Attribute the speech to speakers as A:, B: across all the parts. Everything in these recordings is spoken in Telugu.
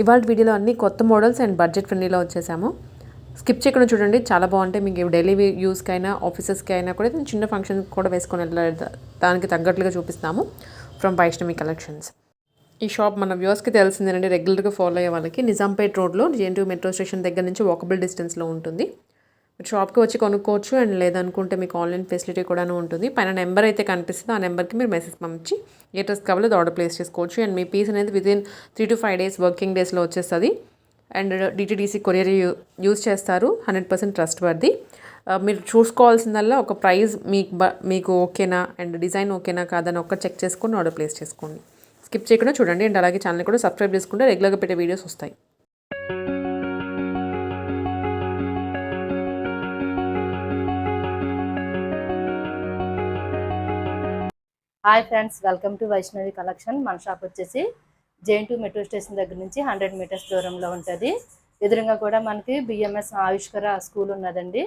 A: ఇవాళ వీడియోలో అన్ని కొత్త మోడల్స్ అండ్ బడ్జెట్ ఫ్రెండ్లీలో వచ్చేసాము. స్కిప్ చేయకుండా చూడండి, చాలా బాగుంటాయి. మీకు డైలీ యూస్కి అయినా ఆఫీసెస్కి అయినా కూడా చిన్న ఫంక్షన్ కూడా వేసుకొని వెళ్ళాలి, దానికి తగ్గట్లుగా చూపిస్తాము ఫ్రమ్ వైష్ణవి కలెక్షన్స్. ఈ షాప్ మన వ్యూవర్స్కి తెలిసిందేనండి, రెగ్యులర్గా ఫాలో అయ్యే వాళ్ళకి. నిజాంపేట్ రోడ్లో జేఎన్టీయూ మెట్రో స్టేషన్ దగ్గర నుంచి వాకబుల్ డిస్టెన్స్లో ఉంటుంది. మీరు షాప్కి వచ్చి కొనుక్కోవచ్చు, అండ్ లేదనుకుంటే మీకు ఆన్లైన్ ఫెసిలిటీ కూడా ఉంటుంది. పైన నెంబర్ అయితే కనిపిస్తుంది, ఆ నెంబర్కి మీరు మెసేజ్ పంపించి ఏ డ్రెస్ కావాలో ఆర్డర్ ప్లేస్ చేసుకోవచ్చు. అండ్ మీ పీస్ అనేది వితిన్ 3 to 5 days వర్కింగ్ డేస్లో వచ్చేస్తుంది. అండ్ డిటీడీసీ కొరియర్ యూజ్ చేస్తారు, 100% ట్రస్ట్ వర్ది. మీరు చూసుకోవాల్సిందల్లా ఒక ప్రైస్ మీకు ఓకేనా అండ్ డిజైన్ ఓకేనా కాదని ఒక్క చెక్ చేసుకొని ఆర్డర్ ప్లేస్ చేసుకోండి. స్కిప్ చేయకుండా చూడండి, అండ్ అలాగే ఛానల్ కూడా సబ్స్క్రైబ్ చేసుకుంటే రెగ్యులర్గా పెట్టే వీడియోస్ వస్తాయి.
B: Hi friends, welcome to Vaishnavi collection. మన షాప్ వచ్చేసి జేఎన్టీయూ మెట్రో స్టేషన్ దగ్గర నుంచి 100 meters దూరంలో ఉంటుంది. ఎదురుగా కూడా మనకి బిఎంఎస్ ఆయుష్కర స్కూల్ ఉన్నదండి.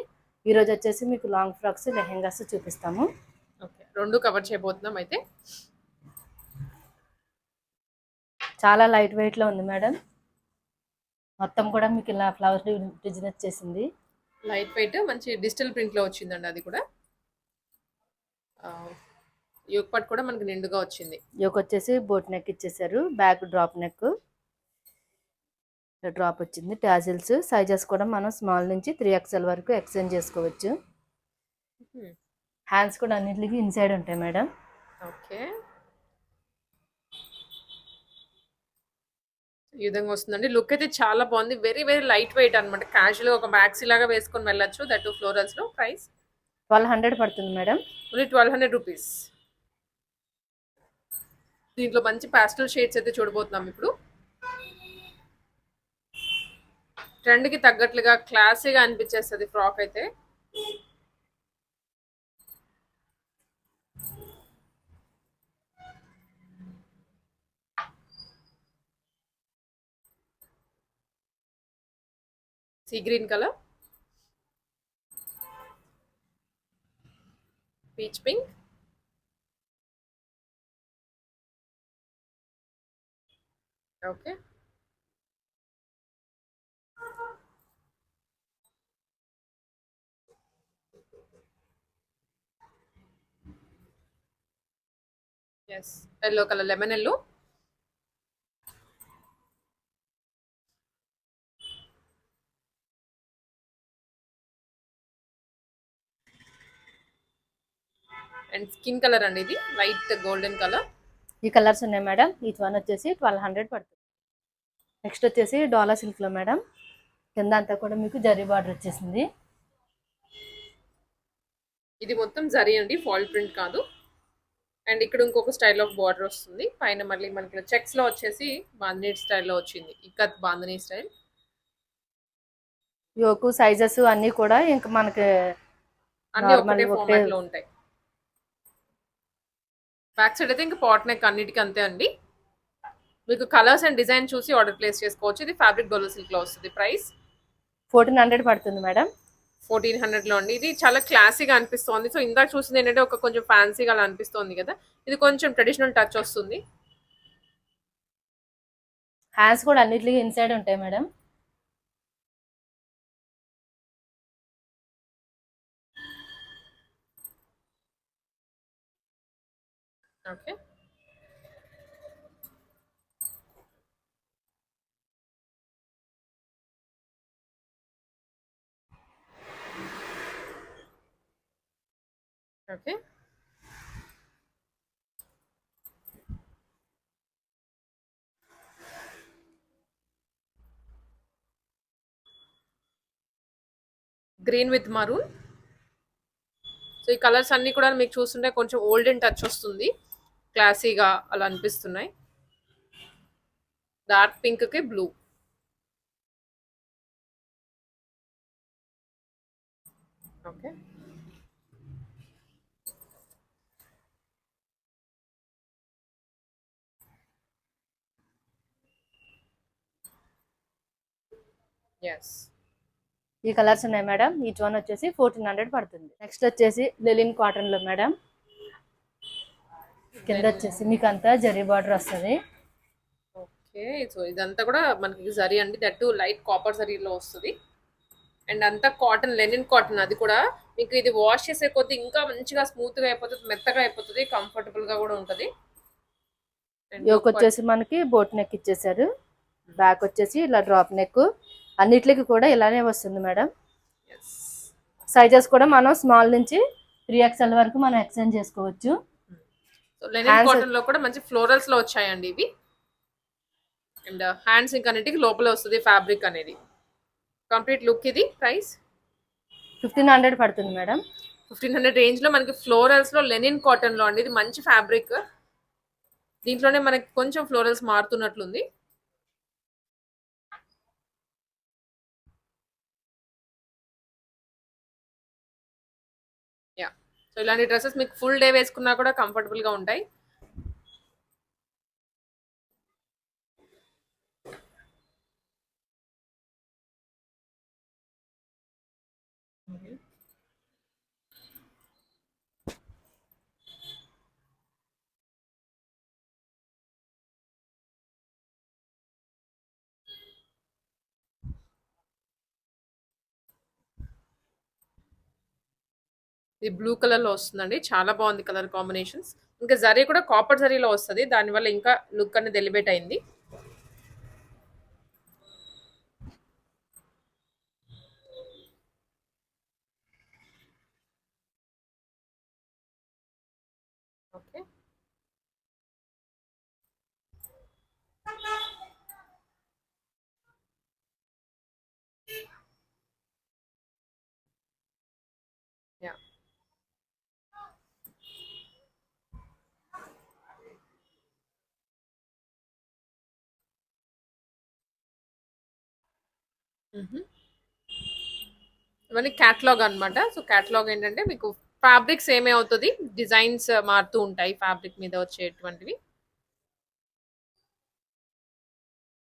B: ఈరోజు వచ్చేసి మీకు లాంగ్ ఫ్రాక్స్, లెహెంగాస్ చూపిస్తాము.
A: ఓకే, రెండు కవర్ చేయబోతున్నాం. అయితే
B: చాలా లైట్ వెయిట్లో ఉంది మేడం. మొత్తం కూడా మీకు ఇలా ఫ్లవర్ డిజైన్ వచ్చేసింది.
A: లైట్ వెయిట్ మంచి డిజిటల్ ప్రింట్లో వచ్చిందండి. అది కూడా యోక్ పట్ కూడా మనకి నిండుగా వచ్చింది.
B: యోక్ వచ్చేసి బోట్ నెక్ ఇచ్చేసారు, బ్యాక్ డ్రాప్ నెక్ డ్రాప్ వచ్చింది. టాజిల్స్ సైజెస్ కూడా మనం స్మాల్ నుంచి 3XL వరకు ఎక్స్చేంజ్ చేసుకోవచ్చు. హ్యాండ్స్ కూడా అన్నింటికి ఇన్సైడ్ ఉంటాయి మేడం.
A: ఓకే, ఈ విధంగా వస్తుందండి. లుక్ అయితే చాలా బాగుంది. వెరీ వెరీ లైట్ వెయిట్ అనమాట. క్యాజువల్గా ఒక మ్యాక్సీ లాగా వేసుకొని వెళ్ళొచ్చు. దట్ ఫ్లోరల్స్లో. ప్రైస్
B: 1200 పడుతుంది మేడం.
A: Only 1200 rupees. దీంట్లో మంచి పాస్టల్ షేడ్స్ అయితే చూడబోతున్నాం ఇప్పుడు. ట్రెండ్కి తగ్గట్లుగా క్లాసీగా అనిపించేస్తుంది ఫ్రాక్ అయితే. Sea green colour, peach pink, okay, yes yellow colour, lemon yellow, and skin colour అండి, ఇది లైట్ గోల్డెన్ కలర్.
B: ఈ కలర్స్ ఉన్నాయి మేడం. ఈచ్ వన్ వచ్చేసి 1200 పడుతుంది. నెక్స్ట్ వచ్చేసి డోలా సిల్క్లో మేడం. కింద అంతా కూడా మీకు జరీ బార్డర్ వచ్చేసింది.
A: ఇది మొత్తం జరీ అండి, ఫాల్ ప్రింట్ కాదు. అండ్ ఇక్కడ ఇంకొక స్టైల్ ఆఫ్ బార్డర్ వస్తుంది. పైన మళ్ళీ మనకి చెక్స్ లో వచ్చేసి బాంధనీ స్టైల్లో వచ్చింది, ఇక్కత్ బాంధనీ స్టైల్.
B: యోకు సైజెస్ అన్నీ కూడా ఇంకా మనకి
A: అన్ని ఒకటే ఫార్మాట్ లో ఉంటాయి. బ్యాక్ సైడ్ అయితే ఇంకా పాట్ నెక్ అన్నిటికీ అంతే అండి. మీకు కలర్స్ అండ్ డిజైన్ చూసి ఆర్డర్ ప్లేస్ చేసుకోవచ్చు. ఇది ఫ్యాబ్రిక్ డోలా సిల్క్ లో వస్తుంది. ప్రైస్
B: 1400 పడుతుంది మేడం.
A: 1400 లో అండి. ఇది చాలా క్లాసీగా అనిపిస్తోంది. సో ఇందాక చూసింది ఏంటంటే ఒక కొంచెం ఫ్యాన్సీగా అలా అనిపిస్తోంది కదా, ఇది కొంచెం ట్రెడిషనల్ టచ్ వస్తుంది.
B: హ్యాండ్స్ కూడా అన్నిటికీ ఇన్సైడ్ ఉంటాయి madam.
A: Okay, okay, green with maroon. So ఈ కలర్స్ అన్ని కూడా మీకు చూస్తుంటే కొంచెం ఓల్డెన్ టచ్ వస్తుంది, క్లాసీగా అలా అనిపిస్తున్నాయి. డార్క్ పింక్ కి బ్లూ. ఓకే, ఎస్,
B: ఈ కలర్స్ ఉన్నాయి మేడం. ఈచ్ వన్ వచ్చేసి 1400 పడుతుంది. నెక్స్ట్ వచ్చేసి లెలిన్ కాటన్ లో మేడం. కింద వచ్చేసి మీకు అంతా జరీ బార్డర్ వస్తుంది.
A: ఓకే. సో, ఇదంతా కూడా మనకి జరీ అండి. దట్ టూ లైట్ కాపర్ జరీలో వస్తది. అండ్ అంతా కాటన్, లెనిన్ కాటన్ అది కూడా. మీకు ఇది వాష్ చేసే కొద్దీ ఇంకా మంచిగా స్మూత్‌గా అయిపోతది. మెత్తగా అయిపోతది. కంఫర్టబుల్‌గా కూడా ఉంటది. And
B: yoke
A: yoke part.
B: వచ్చేసి మనకి బోట్ నెక్ ఇచ్చేసారు. బ్యాక్ వచ్చేసి ఇలా డ్రాప్ నెక్. అన్నిట్లకి కూడా ఇలానే వస్తుంది మేడం.
A: యెస్.
B: సైజెస్ కూడా మనం స్మాల్ నుంచి 3XL వరకు మనం ఎక్స్చేంజ్ చేసుకోవచ్చు.
A: సో, లెనిన్
B: హ్యాండ్స్
A: కాటన్‌లో కూడా మంచి ఫ్లోరల్స్‌లో వచ్చాయండి ఇవి. అండ్ హ్యాండ్స్ ఇంకన్నిటికి లోపలే వస్తది ఫ్యాబ్రిక్ అనేది. కంప్లీట్ లుక్ ఇది. ప్రైస్
B: 1500 పడుతుంది మేడం.
A: 1500 రేంజ్‌లో మనకి ఫ్లోరల్స్‌లో లెనిన్ కాటన్‌లో అండి. ఇది మంచి ఫ్యాబ్రిక్. దీంట్లోనే మనకి కొంచెం ఫ్లోరల్స్ మారుతున్నట్లుంది. యాహ్! సో, ఇలాంటి డ్రెసెస్ మీకు ఫుల్ డే వేసుకున్నా కూడా కంఫర్టబుల్‌గా ఉంటాయి. ఇది బ్లూ కలర్‌లో వస్తుందండి. చాలా బాగుంది కలర్ కాంబినేషన్స్. ఇంకా జరీ కూడా కాపర్ జరీలో వస్తది. దానివల్ల ఇంకా లుక్ అనేది ఎలివేట్ అయింది. ఓకే. యాహ్! హుహు. ఇవన్నీ క్యాటలాగ్ అన్నమాట. సో, క్యాటలాగ్ ఏంటంటే మీకు ఫ్యాబ్రిక్ సేమే అవుతది. డిజైన్స్ మారుతూ ఉంటాయి ఫ్యాబ్రిక్ మీద వచ్చేటువంటివి.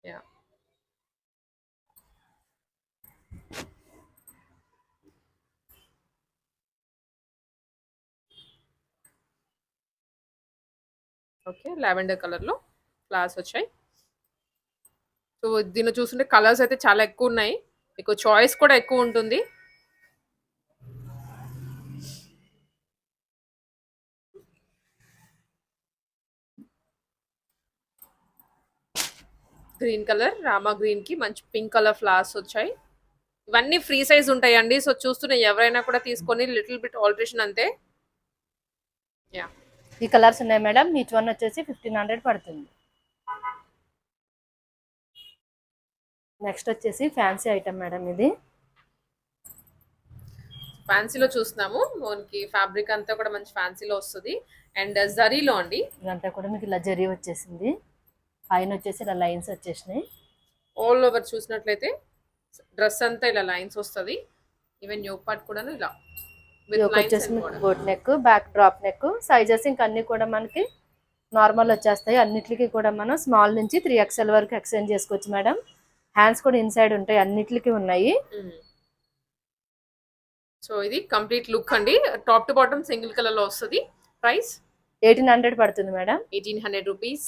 A: యాహ్! ఓకే. లావెండర్ కలర్‌లో ఫ్లవర్స్ వచ్చాయి. సో, దీనిలో చూస్తుంటే కలర్స్ అయితే చాలా ఎక్కువున్నాయి. మీకు చాయిస్ కూడా ఎక్కువుంటుంది. గ్రీన్ కలర్, రామా గ్రీన్‌కి మంచి పింక్ కలర్ ఫ్లవర్స్ వచ్చాయి. ఇవన్నీ ఫ్రీ సైజ్ ఉంటాయండి. సో, చూస్తున్న ఎవరైనా కూడా తీసుకొని లిటిల్ బిట్ ఆల్టరేషన్ అంతే. యాహ్!
B: ఈ కలర్స్ ఉన్నాయి మేడం. ఈచ్ వన్ వచ్చేసి 1500 పడుతుంది. నెక్స్ట్ వచ్చేసి ఫ్యాన్సీ ఐటమ్ మేడం ఇది.
A: ఫ్యాన్సీలో చూస్తున్నాము. మనకి ఫ్యాబ్రిక్ అంతా కూడా మంచి ఫ్యాన్సీలో వస్తది. అండ్ జరీలో అండి.
B: ఇదంతా కూడా మీకు ఇలా జరీ వచ్చేసింది. పైన వచ్చేసి ఇలా లైన్స్ వచ్చేసినాయి.
A: ఆల్ ఓవర్ చూసినట్లయితే డ్రెస్ అంతా ఇలా లైన్స్ వస్తది. ఈవెన్ యోక్ పార్ట్ కూడాను ఇలా విత్
B: యోక్
A: లైన్స్
B: వచ్చేసి
A: అండ్
B: మీకు
A: border.
B: Boat neck, back drop neck. Sizes ఇంక అన్ని కూడా మనకి నార్మల్ వచ్చేస్తాయి. అన్నిటికీ కూడా మనం స్మాల్ నుంచి 3XL వరకు ఎక్స్చేంజ్ చేసుకోవచ్చు మేడం. హ్యాండ్స్ కూడా ఇన్సైడ్ ఉంటాయి. అన్నిటికీ ఉన్నాయి.
A: సో, ఇది కంప్లీట్ లుక్ అండి. టాప్ టు బాటమ్ సింగిల్ కలర్‌లో వస్తది. ప్రైస్
B: 1800 పడుతుంది మేడం.
A: 1800 రూపీస్.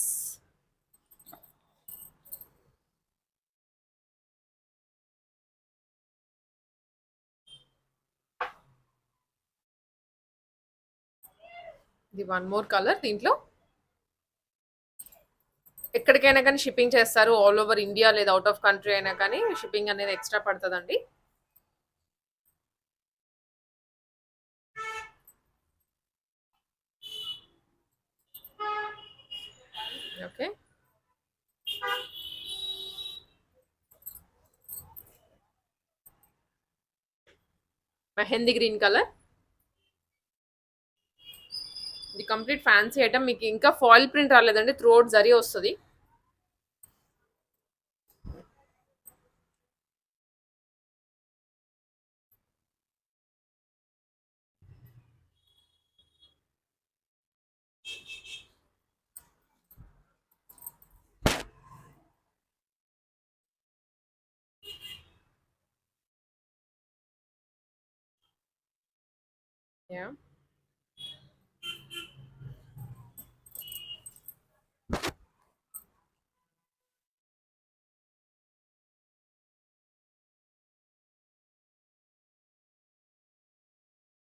A: ఇది వన్ మోర్ కలర్ దీంట్లో. ఎక్కడికైనా కానీ షిప్పింగ్ చేస్తారు. ఆల్ ఓవర్ ఇండియా లేదా ఔట్ ఆఫ్ కంట్రీ అయినా కానీ షిప్పింగ్ అనేది ఎక్స్‌ట్రా పడతదండి. ఓకే. Mehndi green colour. ఇది కంప్లీట్ ఫ్యాన్సీ ఐటమ్. మీకు ఇంకా ఫాయిల్ ప్రింట్ రాలేదండి. త్రూఅవుట్ జరీ వస్తది. యాహ్!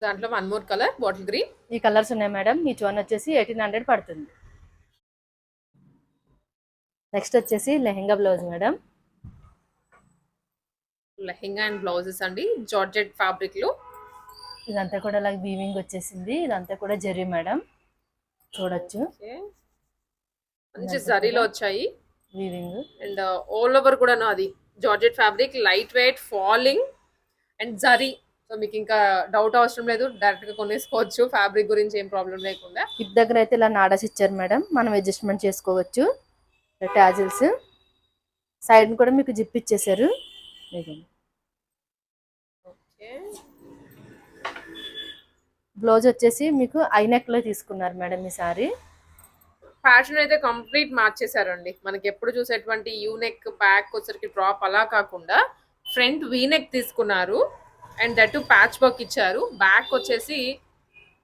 A: దాంట్లో one more colour bottle green.
B: ఈ కలర్స్ ఉన్నాయి మేడం. ఈచ్ వన్ వచ్చేసి 1800 పడుతుంది. నెక్స్ట్ వచ్చేసి lehenga blouse madam.
A: Lehenga and blouses అండి, జార్జెట్ ఫ్యాబ్రిక్ లో.
B: ఇదంతా కూడా ఇలా వీవింగ్ వచ్చేసింది. ఇదంతా కూడా జరీ మేడం, చూడొచ్చు.
A: మంచి జరీలో వచ్చాయి
B: వీవింగ్.
A: అండ్ ఆల్ ఓవర్ కూడా అది georgette fabric, light weight, falling and zari. So మీకు ఇంకా డౌట్ అవసరం లేదు, డైరెక్ట్ గా కొనేసుకోవచ్చు ఫ్యాబ్రిక్ గురించి ఏం ప్రాబ్లం లేకుండా.
B: హిప్ దగ్గర అయితే ఇలా నాడాస్ ఇచ్చారు మేడం, మనం అడ్జస్ట్మెంట్ చేసుకోవచ్చు. టాజిల్స్ సైడ్ కూడా మీకు జిప్ ఇచ్చేసారు. బ్లౌజ్ వచ్చేసి మీకు ఐనెక్ లో తీసుకున్నారు మేడం ఈ సారీ.
A: ఫ్యాషన్ అయితే కంప్లీట్ మార్చేసారండి. మనకి ఎప్పుడు చూసేటువంటి యూనెక్ బ్యాక్ వచ్చరికి డ్రాప్ అలా కాకుండా ఫ్రంట్ వీనెక్ తీసుకున్నారు అండ్ దట్ ప్యాచ్ వర్క్ ఇచ్చారు. బ్యాక్ వచ్చేసి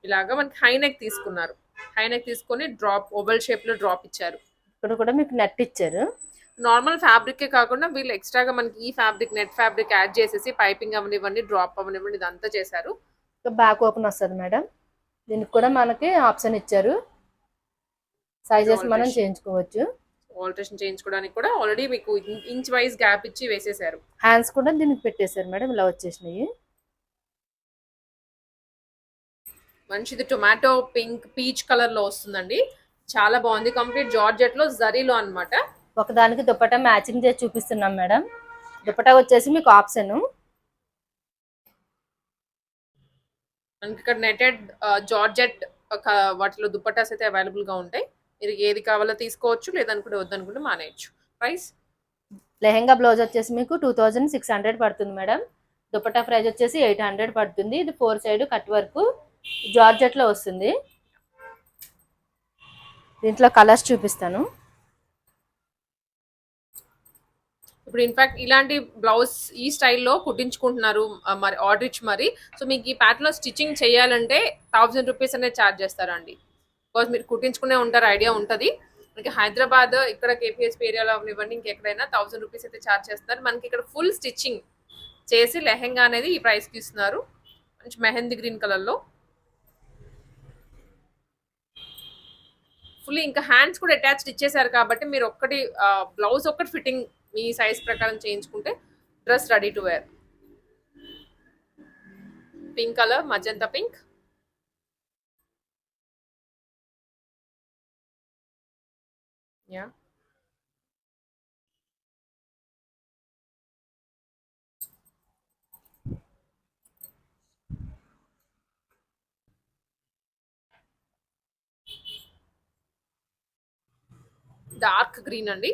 A: ఇలాగా మనకి హై నెక్ తీసుకున్నారు. హై నెక్ తీసుకొని డ్రాప్ ఓవల్ షేప్ లో డ్రాప్ ఇచ్చారు.
B: ఇక్కడ కూడా మీకు నెట్ ఇచ్చారు.
A: నార్మల్ ఫ్యాబ్రిక్ కాకుండా వీళ్ళు ఎక్స్ట్రాగా మనకి ఈ ఫ్యాబ్రిక్ నెట్ ఫ్యాబ్రిక్ యాడ్ చేసేసి పైపింగ్ అవనివ్వండి, డ్రాప్ అవనివ్వండి, ఇదంతా చేశారు.
B: బ్యాక్ ఓపెన్ వస్తుంది మేడం. దీనికి కూడా మనకి ఆప్షన్ ఇచ్చారు, సైజెస్ మనం చేయించుకోవచ్చు.
A: ఆల్టరేషన్ చేయించుకోవడానికి కూడా ఆల్రెడీ మీకు ఇంచ్ వైజ్ గ్యాప్ ఇచ్చి వేసేసారు.
B: హ్యాండ్స్ కూడా దీనికి పెట్టేశారు మేడం, ఇలా వచ్చేసినాయి.
A: మంచిది టొమాటో పింక్ పీచ్ కలర్ లో వస్తుందండి, చాలా బాగుంది. కంప్లీట్ జార్జెట్ లో జరీలో అన్నమాట.
B: ఒకదానికి దుపట్టా మ్యాచింగ్ చేసి చూపిస్తున్నాం మేడం. దుపట్టా వచ్చేసి మీకు ఆప్షన్.
A: మనకి ఇక్కడ నెటెడ్ జార్జెట్ వాటిలో దుపట్టాస్ అయితే అవైలబుల్ గా ఉంటాయి. మీరు ఏది కావాలో తీసుకోవచ్చు, లేదనుకుంటే వద్దనుకుంటే మానేయచ్చు. ప్రైస్
B: లెహెంగా బ్లౌజ్ వచ్చేసి మీకు 2600 పడుతుంది మేడం. దుపట్టా ప్రైస్ వచ్చేసి 800 పడుతుంది. ఇది 4 సైడ్ కట్ వర్క్ జార్జెట్ లో వస్తుంది. దీంట్లో కలర్స్ చూపిస్తాను.
A: ఇప్పుడు ఇన్ఫాక్ట్ ఇలాంటి బ్లౌజ్ ఈ స్టైల్లో కుట్టించుకుంటున్నారు మరి ఆర్డర్ ఇచ్చి మరి. సో మీకు ఈ ప్యాటర్న్ లో స్టిచ్చింగ్ చేయాలంటే 1000 రూపీస్ అనేది ఛార్జ్ చేస్తారండి. బికాజ్ మీరు కుట్టించుకునే ఉంటారు, ఐడియా ఉంటుంది. మనకి హైదరాబాద్ ఇక్కడ కేపీఎస్పీ ఏరియాలో ఇవ్వండి, ఇంకెక్కడైనా 1000 రూపీస్ అయితే ఛార్జ్ చేస్తారు. మనకి ఇక్కడ ఫుల్ స్టిచ్చింగ్ చేసి లెహెంగా అనేది ఈ ప్రైస్కి ఇస్తున్నారు. మంచి మెహందీ గ్రీన్ కలర్లో ఫుల్. ఇంకా హ్యాండ్స్ కూడా అటాచ్డ్ ఇచ్చేసారు కాబట్టి మీరు ఒక్కటి బ్లౌజ్ ఒక్కటి ఫిట్టింగ్ మీ సైజ్ ప్రకారం చేయించుకుంటే dress ready to wear. Pink colour, magenta pink. Yeah dark green అండి.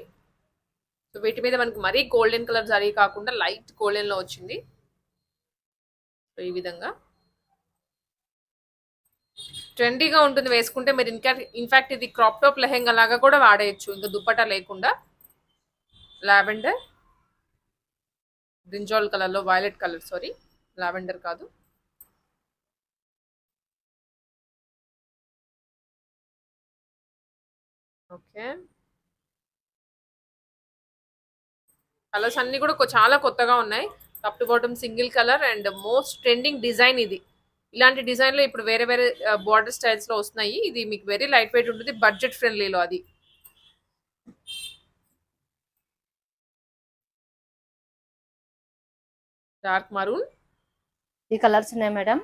A: సో వీటి మీద మనకి మరీ గోల్డెన్ కలర్ జరీ కాకుండా లైట్ గోల్డెన్ లో వచ్చింది. సో ఈ విధంగా ట్రెండీగా ఉంటుంది వేసుకుంటే. మీరు ఇన్ఫాక్ట్ ఇది క్రాప్ టాప్ లెహెంగా లాగా కూడా వాడేయచ్చు, ఇంకా దుప్పటా లేకుండా. లావెండర్, బ్రింజాల్ కలర్ లో, వైలెట్ కలర్, సారీ లావెండర్ కాదు. ఓకే, కలర్స్ అన్ని కూడా చాలా కొత్తగా ఉన్నాయి. Top to bottom single colour and most trending design ఇది. ఇలాంటి డిజైన్ లో ఇప్పుడు వేరే వేరే బార్డర్ స్టైల్స్ లో వస్తున్నాయి. ఇది మీకు వెరీ లైట్ వెయిట్ ఉంటుంది, బడ్జెట్ ఫ్రెండ్లీలో. అది డార్క్ మరూన్.
B: ఈ కలర్స్ ఉన్నాయి మేడం.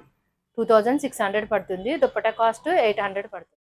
B: 2600 పడుతుంది. దుపట్టా కాస్ట్ 800 పడుతుంది.